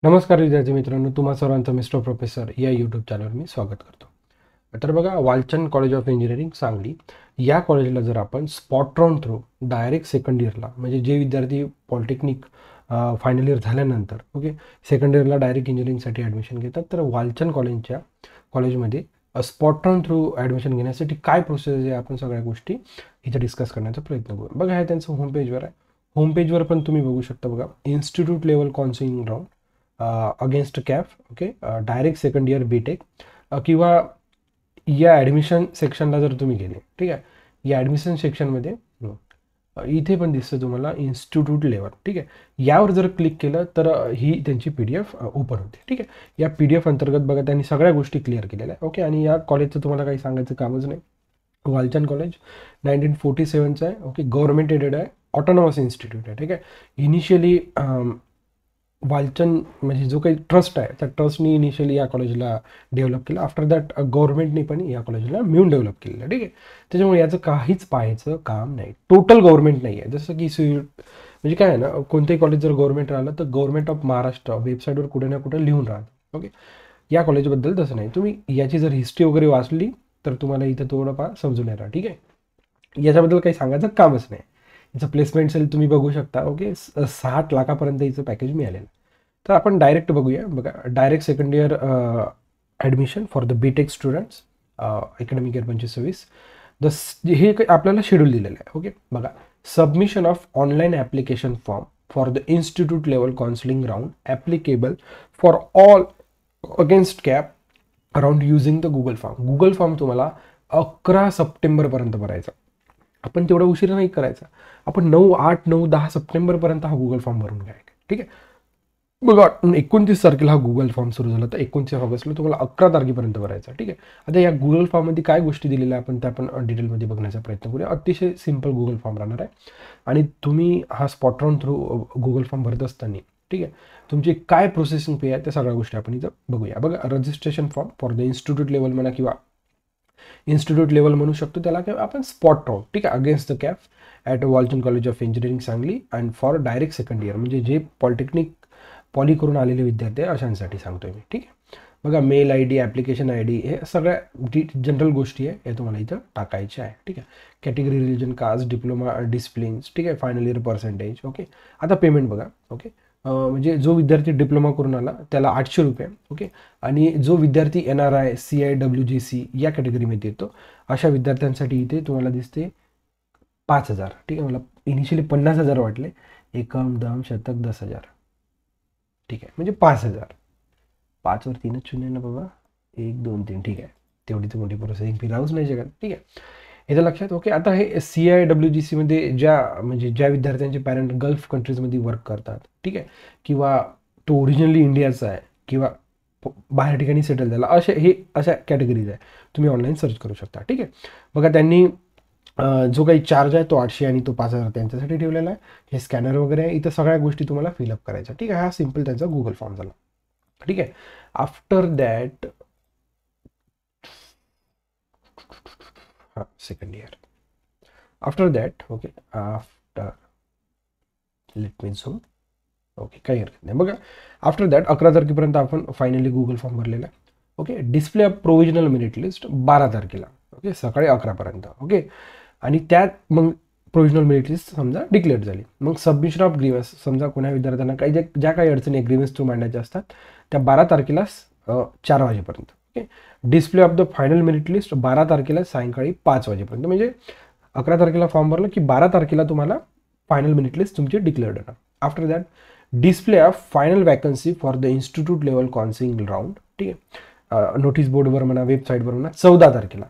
नमस्कार विद्यार्थी मित्रांनो, तुम्हा सर्वांचं मिस्टर प्रोफेसर या यूट्यूब चॅनलवर मी स्वागत करतो. तर बघा, Walchand college of engineering Sangli या कॉलेजला जर आपण spot round through direct second इयरला, म्हणजे जे विद्यार्थी पॉलिटेक्निक फायनल इयर झाल्यानंतर सेकंड इयरला डायरेक्ट इंजिनिअरिंगसाठी ॲडमिशन घेतात, तर वालचंद कॉलेजमध्ये स्पॉट राऊंड थ्रू ॲडमिशन घेण्यासाठी काय प्रोसेस आहे, आपण सगळ्या गोष्टी इथे डिस्कस करण्याचा प्रयत्न करू. बघा, हे त्यांचं होमपेजवर आहे. होमपेजवर पण तुम्ही बघू शकता. बघा, institute level counselling round against CAP, direct second year BTech, किंवा या ॲडमिशन सेक्शनला जर तुम्ही गेले, ठीक आहे, या ॲडमिशन सेक्शनमध्ये इथे पण दिसतं तुम्हाला इन्स्टिट्यूट लेवल, ठीक आहे. यावर जर क्लिक केलं तर ही त्यांची PDF ओपन होते, ठीक आहे. या PDF अंतर्गत बघा, त्यांनी सगळ्या गोष्टी क्लिअर केलेल्या आहे. आणि या कॉलेजचं तुम्हाला काही सांगायचं कामच नाही. वालचंद कॉलेज 1947चं आहे. गव्हर्नमेंट एडेड आहे, ऑटोनॉमस इन्स्टिट्यूट आहे, ठीक आहे. इनिशियली वालचंद म्हणजे जो काही ट्रस्ट आहे, त्या ट्रस्टनी इनिशियली या कॉलेजला डेव्हलप केलं. आफ्टर दॅट गव्हर्नमेंटने पण या कॉलेजला मिळून डेव्हलप केलेलं, ठीक आहे. त्याच्यामुळे याचं काहीच पाहायचं काम नाही, टोटल गव्हर्नमेंट नाही आहे. जसं की म्हणजे काय आहे ना, कोणतेही कॉलेज जर गव्हर्नमेंट राहिलं तर गव्हर्नमेंट ऑफ महाराष्ट्र वेबसाईटवर कुठे ना कुठे लिहून राहतं. या कॉलेजबद्दल तसं नाही. तुम्ही याची जर हिस्ट्री वगैरे वाचली तर तुम्हाला इथं थोडंफार समजून येणार, ठीक आहे. याच्याबद्दल काही सांगायचं कामच नाही. याचं प्लेसमेंट सेल तुम्ही बघू शकता. 60 लाखापर्यंत याचं पॅकेज मिळालेलं. तर आपण डायरेक्ट बघूया. बघा, direct second year admission for the BTech students, academic year 25-26. हे आपल्याला शेड्यूल दिलेलं आहे. बघा, submission of online application form for the institute level counselling round applicable for all against CAP around using the Google form. Google form तुम्हाला 11 सप्टेंबरपर्यंत भरायचा. आपण तेवढा उशीर नाही करायचा. आपण 9, 8, 9, 10 सप्टेंबरपर्यंत हा गुगल फॉर्म भरून घ्यायचा, ठीक आहे. बघा, 29 तारखेला हा गुगल फॉर्म सुरू झाला, तर 29 ऑगस्टला तुम्हाला 11 तारखेपर्यंत भरायचा, ठीक आहे. आता या गुगल फॉर्ममध्ये काय गोष्टी दिलेल्या आपण त्या आपण डिटेलमध्ये बघण्याचा प्रयत्न करूया. अतिशय सिम्पल गुगल फॉर्म राहणार आहे. आणि तुम्ही हा spot round through Google form भरत असताना, ठीक आहे, तुमची काय प्रोसेसिंग फी आहे त्या सगळ्या गोष्टी आपण इथं बघूया. बघा, registration form for the institute level म्हणा, किंवा इन्स्टिट्यूट लेवल म्हणू शकतो त्याला, किंवा आपण स्पॉट राऊंड, ठीक आहे, against the calf at Walchand college of engineering Sangli and for direct second year, म्हणजे जे पॉली करून आलेले विद्यार्थी आहे अशांसाठी सांगतोय मी, ठीक आहे. बघा, मेल ID, ॲप्लिकेशन ID, हे सगळ्या जनरल गोष्टी आहे, हे तुम्हाला इथं टाकायच्या आहे, ठीक आहे. Category, religion, caste, diploma, disciplines, ठीक आहे, फायनल इयर पर्सेंटेज. आता पेमेंट बघा. म्हणजे जो विद्यार्थी डिप्लोमा करून आला त्याला 800 रुपये. आणि जो विद्यार्थी NRI, CI, WGC या कॅटेगरीमध्ये येतो अशा विद्यार्थ्यांसाठी इथे तुम्हाला दिसते 5,000, ठीक आहे. मला इनिशियली 50,000 वाटले. एकम, दम, शतक, 10,000, ठीक आहे, म्हणजे 5,000. 5 वर 3च शून्य ना बाबा, 1, 2, 3, ठीक आहे. तेवढी तर मोठी प्रोसेसिंग फी राहूच नाही शकत, ठीक आहे. याचं लक्षात. आता हे CI, WGC मध्ये ज्या विद्यार्थ्यांचे पॅरेंट गल्फ कंट्रीजमध्ये वर्क करतात, ठीक आहे, किंवा तो ओरिजिनली इंडियाचा आहे, किंवा बाहेर ठिकाणी सेटल झाला, अशा कॅटेगरीज आहे. तुम्ही ऑनलाईन सर्च करू शकता, ठीक आहे. बघा, त्यांनी जो काही चार्ज आहे तो 800 आणि तो 5,000 त्यांच्यासाठी ठेवलेला आहे. हे स्कॅनर वगैरे आहे, इथं सगळ्या गोष्टी तुम्हाला फिलअप करायच्या, ठीक आहे. हा सिम्पल त्यांचा गुगल फॉर्म झाला, ठीक आहे. After that second year, after that after let me zoom. काही हरकत नाही. बघा, आफ्टर दॅट 11 तारखेपर्यंत आपण फायनली गुगल फॉर्म भरलेला आहे. Display of provisional merit list 12 तारखेला, सकाळी 11पर्यंत. आणि त्यात मग प्रोव्हिजनल मेरिट लिस्ट समजा डिक्लेअर झाली. मग सबमिशन ऑफ ग्रीव्हन्स, समजा कोणा विद्यार्थ्यांना ज्या काही अडचणी ग्रीव्हन्स थ्रू मांडायच्या असतात त्या 12 तारखेला 4 वाजेपर्यंत. Display of the final merit list 12 तारखेला सायंकाळी 5 वाजेपर्यंत. म्हणजे 11 तारखेला फॉर्म भरलं की 12 तारखेला तुम्हाला फायनल मेरिट लिस्ट तुमची डिक्लेअर्ड होणार. After that display of final vacancy for the institute level counselling round, ठीक आहे. नोटीस बोर्डवर म्हणा, वेबसाईटवर म्हणा, 14 तारखेला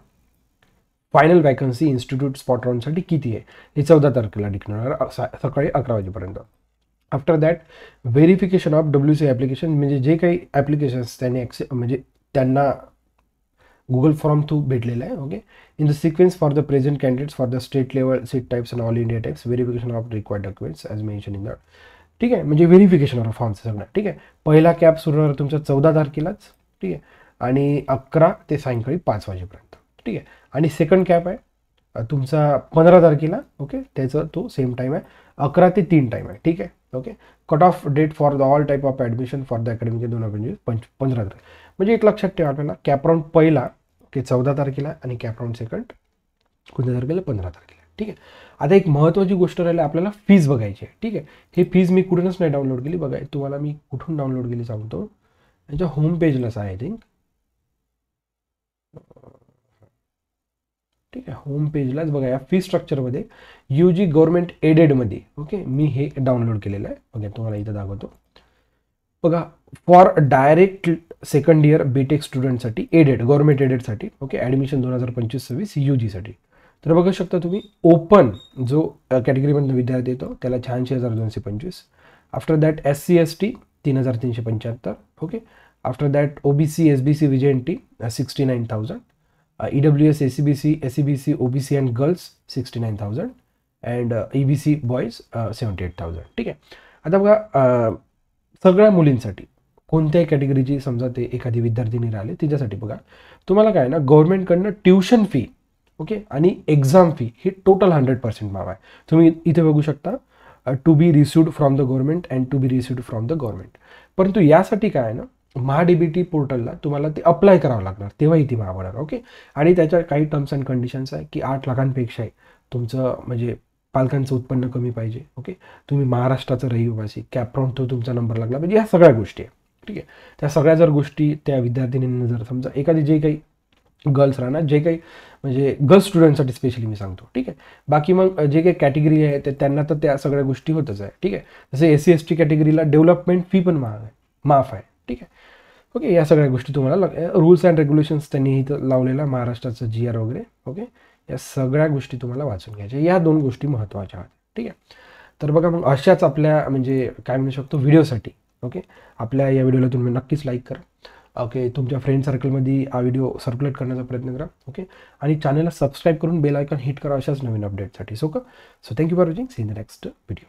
फायनल वॅकन्सी इन्स्टिट्यूट स्पॉट राऊंडसाठी किती आहे हे 14 तारखेला डिक्लेअर सकाळी 11 वाजेपर्यंत. After that verification of WC application, म्हणजे जे काही ॲप्लिकेशन्स त्यांना गुगल फॉर्म थ्रू भेटलेला आहे. In the sequence for the present candidates for the state level seat types and all India types, verification of required documents as mention in that, ठीक आहे. म्हणजे verification of फॉर्मचं सगळं, ठीक आहे. पहिला कॅप सुरू होणार तुमचा 14 तारखेलाच, ठीक आहे, आणि 11 ते सायंकाळी 5 वाजेपर्यंत, ठीक आहे. आणि सेकंड कॅप आहे तुमचा 15 तारखेला, त्याचा तो सेम टाईम आहे, 11 ते 3 टाईम आहे, ठीक आहे. Okay. Cut off date for the all type of admission for the academic 2025 15 तारीख. म्हणजे एक लक्षात ठेवा आपल्याला, कॅपराऊंड पहिला की 14 तारखेला आणि कॅपराऊंड सेकंड कोणत्या तारखेला 15 तारखेला. ठीक आहे. आता एक महत्त्वाची गोष्ट राहिली, आपल्याला फीज बघायची आहे. ठीक आहे. ही फीज मी कुठूनच नाही डाउनलोड केली. बघा तुम्हाला मी कुठून डाउनलोड केली सांगतो. त्यांच्या होम पेजलाच आहे आय थिंक. ठीक आहे. होम पेजलाच बघा, या फी स्ट्रक्चरमध्ये UG गव्हर्नमेंट एडेडमध्ये ओके मी हे डाउनलोड केलेलं आहे. ओके तुम्हाला इथं दाखवतो. बघा, for direct second year BTech स्टुडंटसाठी एडेड, गव्हर्नमेंट एडेडसाठी ओके ॲडमिशन 2025-26 UGसाठी. तर बघू शकता तुम्ही, ओपन जो कॅटेगरीमधून विद्यार्थी येतो त्याला 86,225. After that SC ST 3,375. Okay. After that OBC SBC VJNT 69,000. EWS ACBC SEBC OBC and girls 69,000 and EBC boys 78,000. ठीक आहे. आता बघा, सगळ्या मुलींसाठी कोणत्याही कॅटेगरीची समजा ते एखादी विद्यार्थिनी राहिले तिच्यासाठी बघा, तुम्हाला काय ना गव्हर्नमेंटकडनं ट्युशन फी ओके आणि एक्झाम फी ही टोटल 100% माफ आहे. तुम्ही इथे बघू शकता, to be received from the government and to be received from the government. परंतु यासाठी काय आहे ना, MHA-DBT पोर्टलला तुम्हाला ते अप्लाय करावं लागणार, तेव्हाही ती माफ होणार. ओके. आणि त्याच्या काही टर्म्स अँड कंडिशन्स आहे की 8 लाखांपेक्षाही तुमचं म्हणजे पालकांचं उत्पन्न कमी पाहिजे. ओके. तुम्ही महाराष्ट्राचं रहिवासी, कॅपराऊंड तो तुमचा नंबर लागला पाहिजे. या सगळ्या गोष्टी आहे. ठीक आहे. त्या सगळ्या जर गोष्टी त्या विद्यार्थिनींना जर समजा एखादी जे काही गर्ल्स राहणार, जे काही म्हणजे गर्ल्स स्टुडंटसाठी स्पेशली मी सांगतो. ठीक आहे. बाकी मग जे काही कॅटेगरी आहे ते त्यांना तर त्या सगळ्या गोष्टी होतच आहे. ठीक आहे. जसे SC ST कॅटेगरीला डेव्हलपमेंट फी पण माफ आहे. ठीक आहे. ओके. या सगळ्या गोष्टी तुम्हाला रूल्स अँड रेग्युलेशन्स त्यांनी इथं लावलेला, महाराष्ट्राचं GR वगैरे. ओके. या सगळ्या गोष्टी तुम्हाला वाचून घ्यायच्या. या 2 गोष्टी महत्त्वाच्या आहेत. ठीक आहे. तर बघा, मग अशाच आपल्या म्हणजे काय म्हणू शकतो व्हिडिओसाठी ओके आपल्या या व्हिडिओला तुम्ही नक्कीच लाईक करा. ओके. तुमच्या फ्रेंड सर्कलमध्ये हा व्हिडिओ सर्क्युलेट करण्याचा प्रयत्न करा. ओके. आणि चॅनलला सबस्क्राईब करून बेल आयकॉन हिट करा अशाच नवीन अपडेटसाठी. So thank you for watching. See in the next video.